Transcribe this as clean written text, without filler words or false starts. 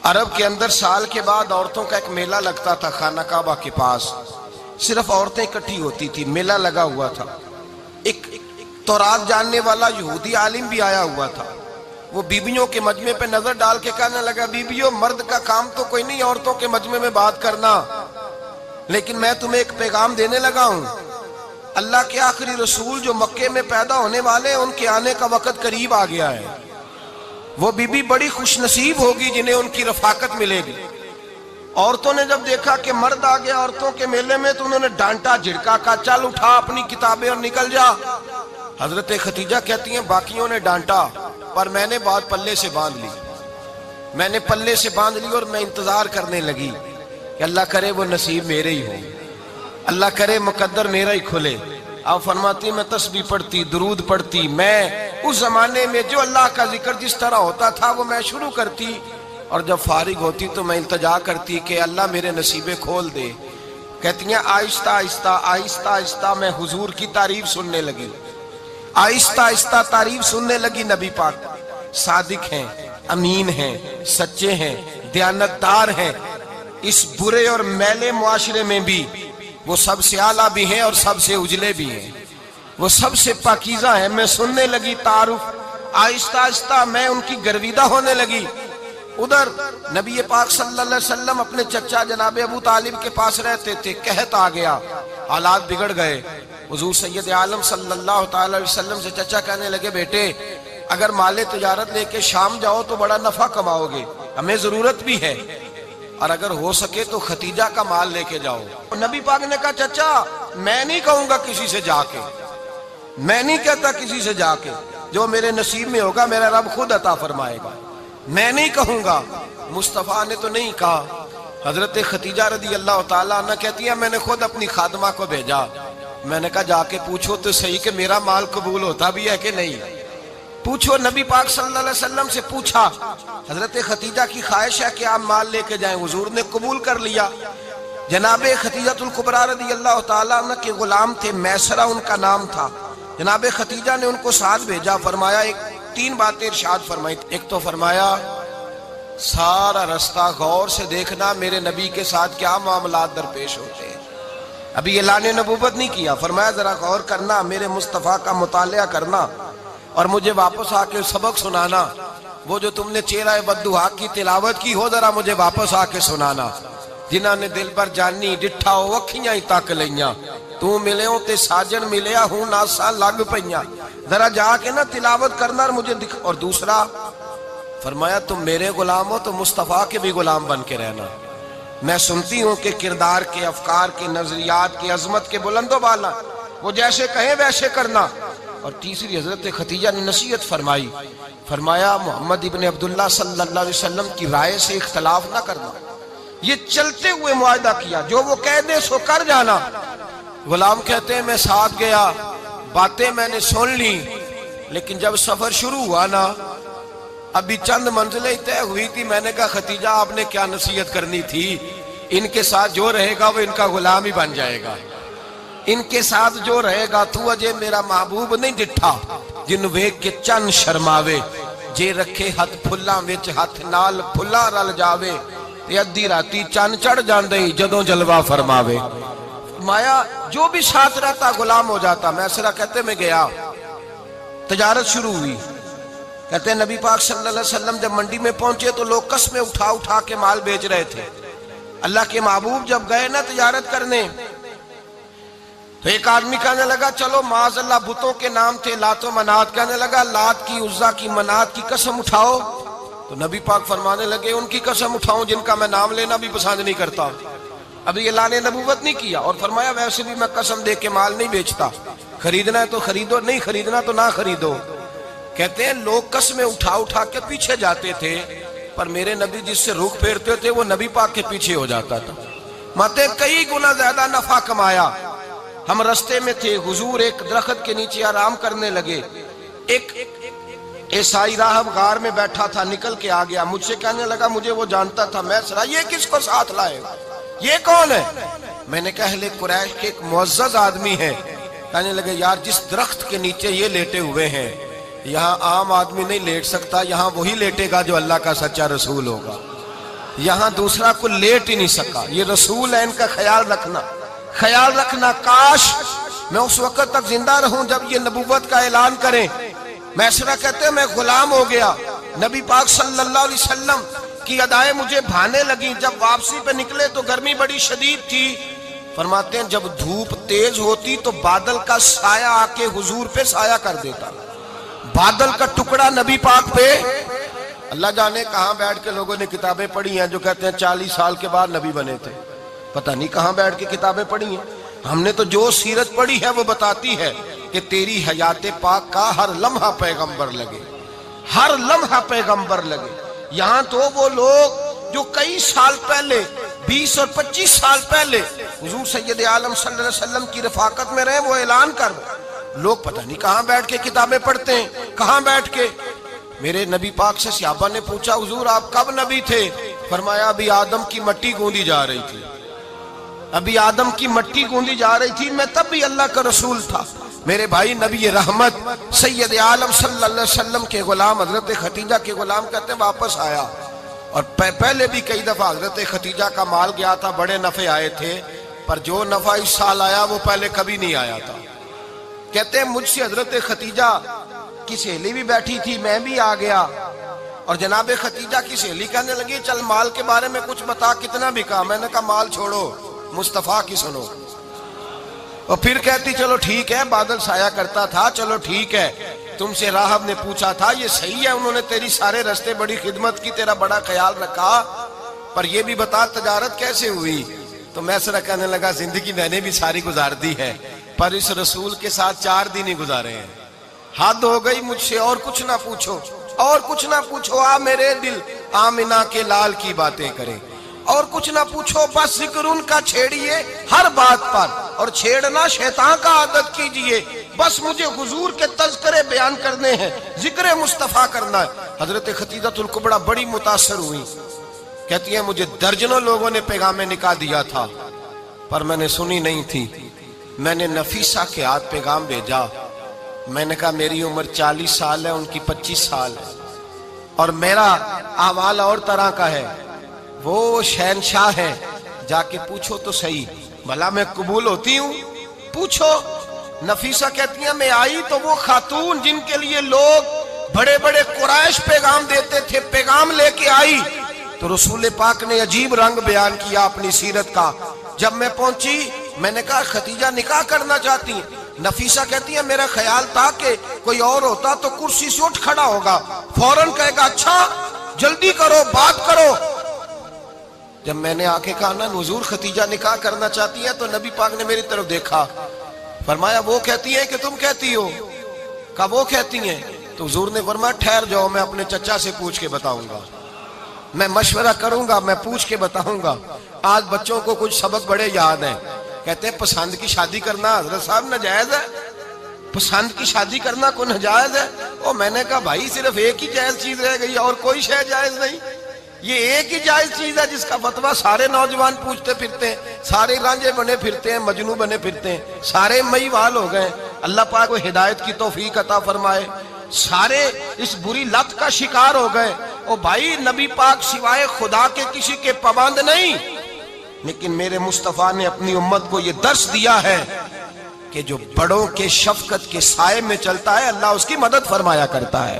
عرب کے اندر سال کے بعد عورتوں کا ایک میلہ لگتا تھا خانہ کعبہ کے پاس، صرف عورتیں اکٹھی ہوتی تھی، میلہ لگا ہوا تھا۔ ایک تورات جاننے والا یہودی عالم بھی آیا ہوا تھا، وہ بیویوں کے مجمع پہ نظر ڈال کے کہنے لگا، بیویوں مرد کا کام تو کوئی نہیں عورتوں کے مجمع میں بات کرنا، لیکن میں تمہیں ایک پیغام دینے لگا ہوں، اللہ کے آخری رسول جو مکے میں پیدا ہونے والے ان کے آنے کا وقت قریب آ گیا ہے۔ وہ بی بی بڑی خوش نصیب ہوگی جنہیں ان کی رفاقت ملے گی۔ عورتوں نے جب دیکھا کہ مرد آ گیا عورتوں کے میلے میں تو انہوں نے ڈانٹا جھڑکا، کہا چل اٹھا اپنی کتابیں اور نکل جا۔ حضرت خدیجہ کہتی ہیں باقیوں نے ڈانٹا پر میں نے بات پلے سے باندھ لی، میں نے پلے سے باندھ لی اور میں انتظار کرنے لگی کہ اللہ کرے وہ نصیب میرے ہی ہو، اللہ کرے مقدر میرا ہی کھلے۔ آپ فرماتی میں تسبیح پڑھتی، درود پڑھتی، میں اس زمانے میں جو اللہ کا ذکر جس طرح ہوتا تھا وہ میں شروع کرتی، اور جب فارغ ہوتی تو میں التجا کرتی کہ اللہ میرے نصیبے کھول دے۔ کہتی ہیں آہستہ آہستہ آہستہ آہستہ میں حضور کی تعریف سننے لگی، آہستہ آہستہ تعریف سننے لگی۔ نبی پاک صادق ہیں، امین ہیں، سچے ہیں، دیانتدار ہیں، اس برے اور میلے معاشرے میں بھی وہ سب سے اعلیٰ بھی ہیں اور سب سے اجلے بھی ہیں، وہ سب سے پاکیزہ ہیں۔ میں سننے لگی تعارف، آہستہ آہستہ میں ان کی گرویدہ ہونے لگی۔ ادھر نبی پاک صلی اللہ علیہ وسلم اپنے چچا جناب ابو طالب کے پاس رہتے تھے، قحط آ گیا، حالات بگڑ گئے۔ حضور سید عالم صلی اللہ تعالی علیہ وسلم سے چچا کہنے لگے بیٹے اگر مال تجارت لے کے شام جاؤ تو بڑا نفع کماؤ گے، ہمیں ضرورت بھی ہے، اور اگر ہو سکے تو ختیجہ کا مال لے کے جاؤ۔ نبی پاک نے کہا چچا میں نہیں کہوں گا کسی سے جا کے، میں نہیں کہتا کسی سے جا کے، جو میرے نصیب میں ہوگا میرا رب خود عطا فرمائے گا، میں نہیں کہوں گا۔ مصطفیٰ نے تو نہیں کہا۔ حضرت خدیجہ رضی اللہ تعالیٰ عنہ کہتی ہیں میں نے خود اپنی خادمہ کو بھیجا، میں نے کہا جا کے پوچھو تو صحیح کہ میرا مال قبول ہوتا بھی ہے کہ نہیں، پوچھو۔ نبی پاک صلی اللہ علیہ وسلم سے پوچھا، حضرت خدیجہ کی خواہش ہے کہ آپ مال لے کے جائیں، حضور نے قبول کر لیا۔ جناب خدیجہ الکبریٰ رضی اللہ تعالیٰ عنہ کے غلام تھے، میسرہ ان کا نام تھا، جناب خدیجہ نے ان کو ساتھ بھیجا، فرمایا تین باتیں ارشاد فرمائی۔ ایک تو فرمایا سارا رستہ غور سے دیکھنا میرے نبی کے ساتھ کیا معاملات درپیش ہوتے ہیں، ابھی اعلان نبوت نہیں کیا، فرمایا ذرا غور کرنا، میرے مصطفیٰ کا مطالعہ کرنا اور مجھے واپس آ کے سبق سنانا، وہ جو تم نے چہرہ بددعا کی تلاوت کی ہو ذرا مجھے واپس آ کے سنانا۔ جنہاں نے دل پر جانی ڈٹھا ہو وکھیاں ہی تک لیاں، تو ملے ہوں تے ساجن ملیا ہوں ناسا لگ پئیاں، ذرا جا کے نا تلاوت کرنا اور مجھے دکھ۔ اور دوسرا فرمایا تم میرے غلام ہو تو مصطفیٰ کے بھی غلام بن کے رہنا، میں سنتی ہوں کہ کردار کے، افکار کے، نظریات کے، عظمت کے بلند و بالا، وہ جیسے کہیں ویسے کرنا۔ اور تیسری حضرت خدیجہ نے نصیحت فرمائی، فرمایا محمد ابن عبداللہ صلی اللہ علیہ وسلم کی رائے سے اختلاف نہ کرنا، یہ چلتے ہوئے معاہدہ کیا، جو وہ کہہ دے سو کر جانا۔ غلام کہتے ہیں میں ساتھ گیا، باتیں میں نے سن لی، لیکن جب سفر شروع ہوا نا ابھی چند منزلیں طے ہوئی تھی، میں نے کہا خدیجہ آپ نے کیا نصیحت کرنی تھی، ان کے ساتھ جو رہے گا وہ ان کا غلام ہی بن جائے گا، ان کے ساتھ جو رہے گا تو اجے میرا محبوب نہیں ڈٹھا جن ویک کے چن شرماوے، جے رکھے ہاتھ پھلاں وچ ہاتھ نال پھلا رل جاوے، تے ادھی راتی چن چڑھ جاندے جدوں جلوہ فرماوے۔ فرمایا جو بھی ساتھ رہتا غلام ہو جاتا۔ میسرہ کہتے میں گیا، تجارت شروع ہوئی، کہتے ہیں نبی پاک صلی اللہ علیہ وسلم جب منڈی میں پہنچے تو لوگ قسمیں اٹھا اٹھا کے مال بیچ رہے تھے۔ اللہ کے محبوب جب گئے نا تجارت کرنے تو ایک آدمی کہنے لگا چلو معاذ اللہ بتوں کے نام تھے لات و منات، کہنے لگا لات کی، عزا کی، منات کی قسم اٹھاؤ، تو نبی پاک فرمانے لگے ان کی قسم اٹھاؤں جن کا میں نام لینا بھی پسند نہیں کرتا، ابھی اعلان نبوت نہیں کیا، اور فرمایا ویسے بھی میں قسم دے کے مال نہیں بیچتا، خریدنا ہے تو خریدو، نہیں خریدنا تو نہ خریدو۔ کہتے ہیں لوگ قسمیں اٹھا اٹھا کے پیچھے جاتے تھے، پر میرے نبی جس سے رخ پھیرتے تھے وہ نبی پاک کے پیچھے ہو جاتا تھا۔ ماتے کئی گنا زیادہ نفع کمایا۔ ہم رستے میں تھے، حضور ایک درخت کے نیچے آرام کرنے لگے، ایک عیسائی راہب غار میں بیٹھا تھا، نکل کے آ گیا، مجھ سے کہنے لگا مجھے وہ جانتا تھا، میں سرا یہ کس کو ساتھ لائے گا، یہ کون ہے؟ میں نے کہا اہل قریش کے ایک معزز آدمی ہے۔ کہنے لگے یار جس درخت کے نیچے یہ لیٹے ہوئے ہیں یہاں عام آدمی نہیں لیٹ سکتا، یہاں وہی لیٹے گا جو اللہ کا سچا رسول ہوگا۔ یہاں دوسرا کو لیٹ ہی نہیں سکا. یہ رسول ہے، ان کا خیال رکھنا. کاش میں اس وقت تک زندہ رہوں جب یہ نبوت کا اعلان کریں. میسرہ کہتے ہیں میں غلام ہو گیا. نبی پاک صلی اللہ علیہ وسلم کی ادائیں مجھے بھانے لگیں. جب واپسی پہ نکلے تو گرمی بڑی شدید تھی. فرماتے ہیں جب دھوپ تیز ہوتی تو بادل کا سایہ آ کے حضور پہ سایہ کر دیتا. بادل کا ٹکڑا نبی پاک پہ. اللہ جانے کہاں بیٹھ کے لوگوں نے کتابیں پڑھی ہیں جو کہتے ہیں 40 سال کے بعد نبی بنے تھے. پتہ نہیں کہاں بیٹھ کے کتابیں پڑھی ہیں. ہم نے تو جو سیرت پڑھی ہے وہ بتاتی ہے کہ تیری حیات پاک کا ہر لمحہ پیغمبر لگے، ہر لمحہ پیغمبر لگے. یہاں تو وہ لوگ جو کئی سال پہلے 20 اور 25 سال پہلے حضور سید عالم صلی اللہ علیہ وسلم کی رفاقت میں رہے، وہ اعلان کر لوگ پتہ نہیں کہاں بیٹھ کے کتابیں پڑھتے ہیں، کہاں بیٹھ کے. میرے نبی پاک سے صحابہ نے پوچھا حضور آپ کب نبی تھے؟ فرمایا ابھی آدم کی مٹی گوندی جا رہی تھی، ابھی آدم کی مٹی گوندی جا رہی تھی، میں تب بھی اللہ کا رسول تھا. میرے بھائی نبی رحمت سید عالم صلی اللہ علیہ وسلم کے غلام حضرت ختیجہ کے غلام کہتے ہیں واپس آیا. اور پہلے بھی کئی دفعہ حضرت ختیجہ کا مال گیا تھا، بڑے نفع آئے تھے، پر جو نفع اس سال آیا وہ پہلے کبھی نہیں آیا تھا. کہتے ہیں مجھ سے حضرت ختیجہ کی سہیلی بھی بیٹھی تھی، میں بھی آ گیا. اور جناب ختیجہ کی سہیلی کہنے لگی چل مال کے بارے میں کچھ بتا، کتنا بکا؟ میں نے کہا مال چھوڑو، مصطفیٰ کی سنو. اور پھر کہتی چلو ٹھیک ہے، بادل سایہ کرتا تھا، چلو ٹھیک ہے. تم سے راہب نے پوچھا تھا یہ صحیح ہے، انہوں نے تیری سارے رستے بڑی خدمت کی، تیرا بڑا خیال رکھا، پر یہ بھی بتا تجارت کیسے ہوئی؟ تو میسرہ کہنے لگا زندگی میں نے بھی ساری گزار دی ہے، پر اس رسول کے ساتھ 4 دن ہی گزارے ہیں. حد ہو گئی مجھ سے، اور کچھ نہ پوچھو، اور کچھ نہ پوچھو. آ میرے دل آمنہ کے لال کی باتیں کریں، اور کچھ نہ پوچھو، بس ذکر ان کا چھیڑیے ہر بات پر، اور چھیڑنا شیطان کا عادت کیجئے. بس مجھے حضور کے تذکرے بیان کرنے ہیں، ذکر مصطفیٰ کرنا ہے. حضرت ختیجہ الکبریٰ بڑی متاثر ہوئی. کہتی ہیں مجھے درجنوں لوگوں نے پیغام نکاح دیا تھا، پر میں نے سنی نہیں تھی. میں نے نفیسہ کے ہاتھ پیغام بھیجا. میں نے کہا میری عمر 40 سال ہے، ان کی 25 سال ہے، اور میرا احوال اور طرح کا ہے. وہ شہنشاہ ہے، جا کے پوچھو تو صحیح، بھلا میں قبول ہوتی ہوں؟ پوچھو. نفیسہ کہتی ہیں میں آئی تو وہ خاتون جن کے لیے لوگ بڑے بڑے قریش پیغام دیتے تھے، پیغام لے کے آئی. تو رسول پاک نے عجیب رنگ بیان کیا اپنی سیرت کا. جب میں پہنچی میں نے کہا ختیجہ نکاح کرنا چاہتی ہیں؟ نفیسہ کہتی ہے میرا خیال تھا کہ کوئی اور ہوتا تو کرسی سے اٹھ کھڑا ہوگا، فوراً کہے گا اچھا جلدی کرو بات کرو. جب میں نے آ کے کہا نا حضور ختیجہ نکاح کرنا چاہتی ہے، تو نبی پاک نے میری طرف دیکھا، فرمایا وہ کہتی ہے کہ تم کہتی ہو؟ کہا وہ کہتی ہیں. تو حضور نے فرمایا ٹھہر جاؤ، میں اپنے چچا سے پوچھ کے بتاؤں گا، میں مشورہ کروں گا، میں پوچھ کے بتاؤں گا. آج بچوں کو کچھ سبق بڑے یاد ہیں. کہتے ہیں پسند کی شادی کرنا حضرت صاحب ناجائز ہے؟ پسند کی شادی کرنا کوئی ناجائز ہے؟ اور میں نے کہا بھائی صرف ایک ہی جائز چیز رہ گئی اور کوئی شے جائز نہیں. یہ ایک ہی جائز چیز ہے جس کا فتویٰ سارے نوجوان پوچھتے پھرتے ہیں، سارے رانجے بنے پھرتے ہیں، مجنوں بنے پھرتے ہیں، سارے مئی وال ہو گئے. اللہ پاک کو ہدایت کی توفیق عطا فرمائے. سارے اس بری لت کا شکار ہو گئے. او بھائی نبی پاک سوائے خدا کے کسی کے پابند نہیں، لیکن میرے مصطفیٰ نے اپنی امت کو یہ درس دیا ہے کہ جو بڑوں کے شفقت کے سائے میں چلتا ہے اللہ اس کی مدد فرمایا کرتا ہے.